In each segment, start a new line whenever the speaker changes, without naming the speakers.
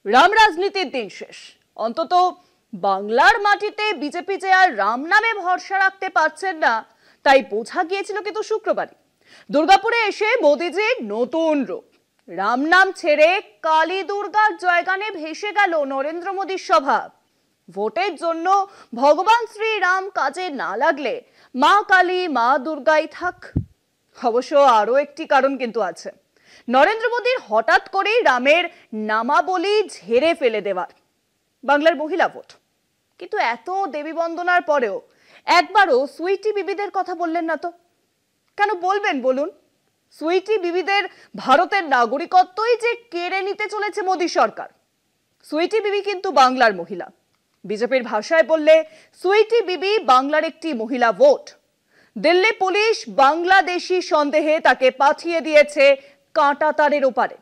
রাম রাজনীতির দিন শেষ। অন্তত বাংলার মাটিতে বিজেপি যে আর রাম নামে ভরসা রাখতে পারছেন না তাই বোঝা গিয়েছিল কিন্তু শুক্রবারই দুর্গাপুরে এসে মোদিজির নতুন রূপ। রাম নাম ছেড়ে কালী দুর্গার জয়গানে ভেসে গেল নরেন্দ্র মোদীর সভা। ভোটের জন্য ভগবান শ্রীরাম কাজে না লাগলে মা কালী মা দুর্গাই থাক। অবশ্য আরো একটি কারণ কিন্তু আছে, নরেন্দ্র মোদীর হঠাৎ করেই রামের নামাবলী ঝেড়ে ফেলে দেওয়ার। বাংলার মহিলা ভোট, কিন্তু এত দেবী বন্দনার পরেও একবারও সুইটি বিবিদের কথা বললেন না তো। কেন বলবেন বলুন? সুইটি বিবিদের ভারতের নাগরিকত্বই যে কেড়ে নিতে চলেছে মোদী সরকার। সুইটি বিবি কিন্তু বাংলার মহিলা। বিজেপির ভাষায় বললে সুইটি বিবি বাংলার একটি মহিলা ভোট। দিল্লি পুলিশ বাংলাদেশি সন্দেহে তাকে পাঠিয়ে দিয়েছে কাঁটাতারের ওপারে।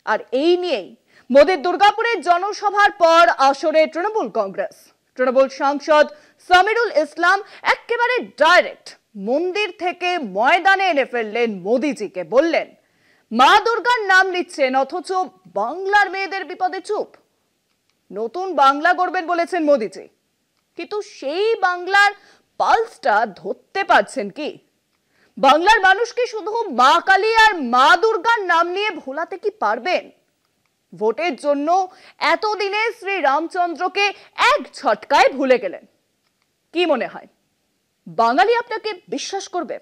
আর এই নিয়েই মোদীর দুর্গাপুরের জনসভার পর আসরে তৃণমূল কংগ্রেস। তৃণমূল সাংসদ সামিরুল ইসলাম একেবারে ডাইরেক্ট মন্দির থেকে ময়দানে এনে ফেললেন মোদীজিকে। বললেন, মা দুর্গার নাম নিচ্ছেন অথচ বাংলার মেয়েদের বিপদে চুপ। নতুন বাংলা গড়বেন বলেছেন মোদীজি, কিন্তু সেই বাংলার পালসটা ধরতে পারছেন কি? বাংলার মানুষকে শুধু মা কালী আর মা দুর্গার নাম নিয়ে ভোলাতে কি পারবেন? ভোটের জন্য এতদিনে শ্রী রামচন্দ্রকে এক ঝটকায় ভুলে গেলেন। কি মনে হয়, বাঙালি আপনাকে বিশ্বাস করবে?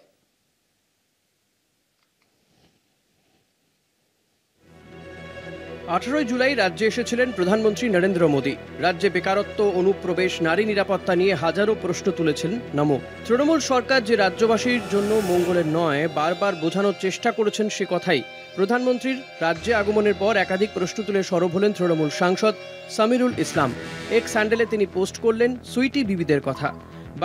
18 জুলাই রাজ্যে এসেছিলেন প্রধানমন্ত্রী নরেন্দ্র মোদী। রাজ্যে বেকারত্ব, অনুপ্রবেশ, নারী নিরাপত্তা নিয়ে হাজারো প্রশ্ন তুলেছেন নমো। তৃণমূল সরকার যে রাজ্যবাসীর জন্য মঙ্গলের নয় বারবার বোঝানোর চেষ্টা করেছেন সে কথাই। প্রধানমন্ত্রীর রাজ্যে আগমনের পর একাধিক প্রশ্ন তুলে সরব হলেন তৃণমূল সাংসদ সামিরুল ইসলাম। এক্স হ্যান্ডেলে তিনি পোস্ট করলেন সুইটি বিবিদের কথা।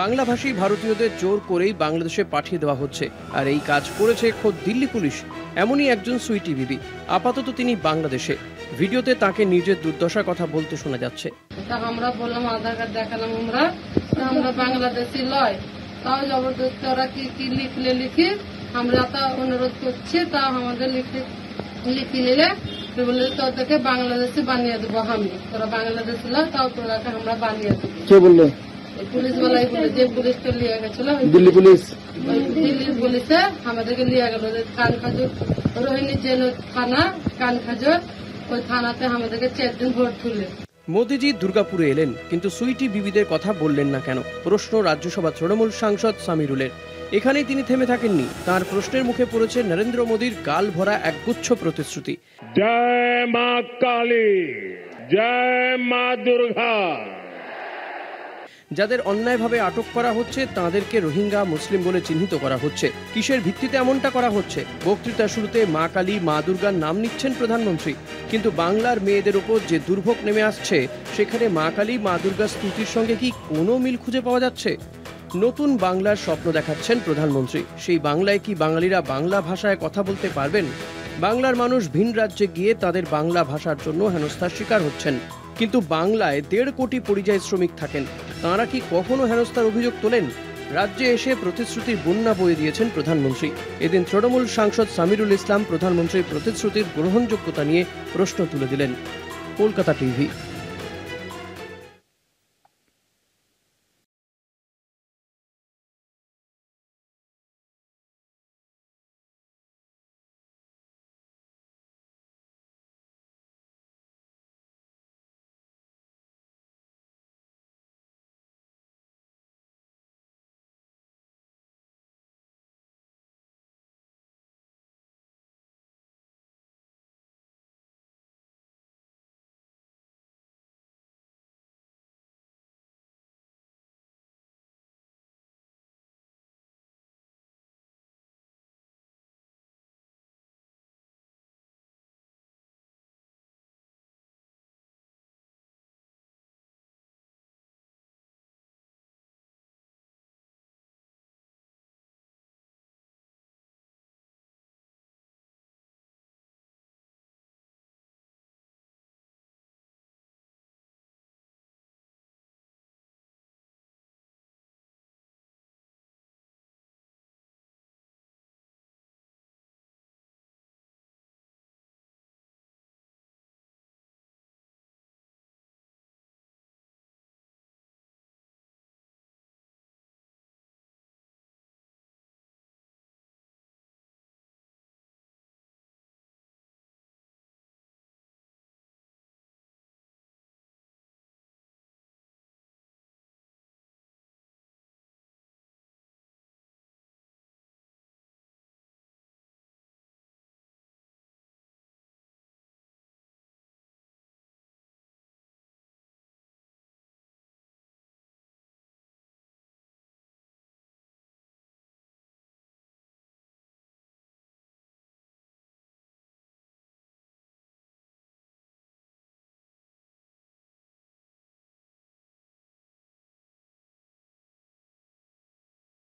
বাংলাভাষী ভারতীয়দের জোর করেই বাংলাদেশে পাঠিয়ে দেওয়া হচ্ছে, আর এই কাজ করেছে খোদ দিল্লি পুলিশ। এমনই একজন সুইটি বিবি, আপাতত তিনি বাংলাদেশে। ভিডিওতে তাকে নিজের দুর্দশার কথা বলতে শোনা যাচ্ছে।
আমরা বললাম আধার কার্ড দেখালাম, আমরা বাংলাদেশি লয়, তাও জবরদস্তি ওরা কি লিখলে লিখি, আমরা তা অনুরোধ করছি, তাও আমাদের লিখি নিলে বলে তোদেরকে বাংলাদেশি বানিয়ে দেবো আমি, তোরা বাংলাদেশি লয়, তাও তোরাকে আমরা বানিয়ে দেবো। কে বললো? পুলিশ বলাই বলে, যে পুলিশটা লিয়ে গেছিল দিল্লি পুলিশ, দিল্লির পুলিশে আমাদেরকে লিয়ে গেল কান খাজুর রোহিণী জেল থানা, কান খাজুর ওই থানাতে আমাদেরকে 4 দিন ভোট তুলে।
মোদীজি দুর্গাপুরে এলেন, কিন্তু সুইটি বিবিদের কথা বললেন না কেন? প্রশ্ন রাজ্যসভা তৃণমূল সাংসদ সামিরুলের। এখানেই তিনি থেমে থাকেননি। তার প্রশ্নের মুখে পড়েছে নরেন্দ্র মোদীর গাল ভরা একগুচ্ছ প্রতিশ্রুতি।
জয় মা কালী, জয় মা দুর্গা।
যাদের অন্যায়ভাবে আটক করা হচ্ছে তাদেরকে রোহিঙ্গা মুসলিম বলে চিহ্নিত করা হচ্ছে। কিসের ভিত্তিতে এমনটা করা হচ্ছে? বক্তৃতার শুরুতে মা কালী মা দুর্গার নাম নিচ্ছেন প্রধানমন্ত্রী, কিন্তু বাংলার মেয়েদের উপর যে দুর্ভোগ নেমে আসছে সেখানে মা কালী মা দুর্গার স্তুতির সঙ্গে কি কোনো মিল খুঁজে পাওয়া যাচ্ছে? নতুন বাংলার স্বপ্ন দেখাচ্ছেন প্রধানমন্ত্রী। সেই বাংলায় কি বাঙালিরা বাংলা ভাষায় কথা বলতে পারবেন? বাংলার মানুষ ভিন রাজ্যে গিয়ে তাদের বাংলা ভাষার জন্য হেনস্থার শিকার হচ্ছেন, কিন্তু বাংলায় 1.5 কোটি পরিযায়ী শ্রমিক থাকেন। তাঁরা কি কখনো হেনস্থার অভিযোগ তোলেন? রাজ্যে এসে প্রতিশ্রুতির বন্যা বয়ে দিয়েছেন প্রধানমন্ত্রী। এদিন তৃণমূল সাংসদ সামিরুল ইসলাম প্রধানমন্ত্রীর প্রতিশ্রুতির গ্রহণযোগ্যতা নিয়ে প্রশ্ন তুলে দিলেন। কলকাতা টিভি।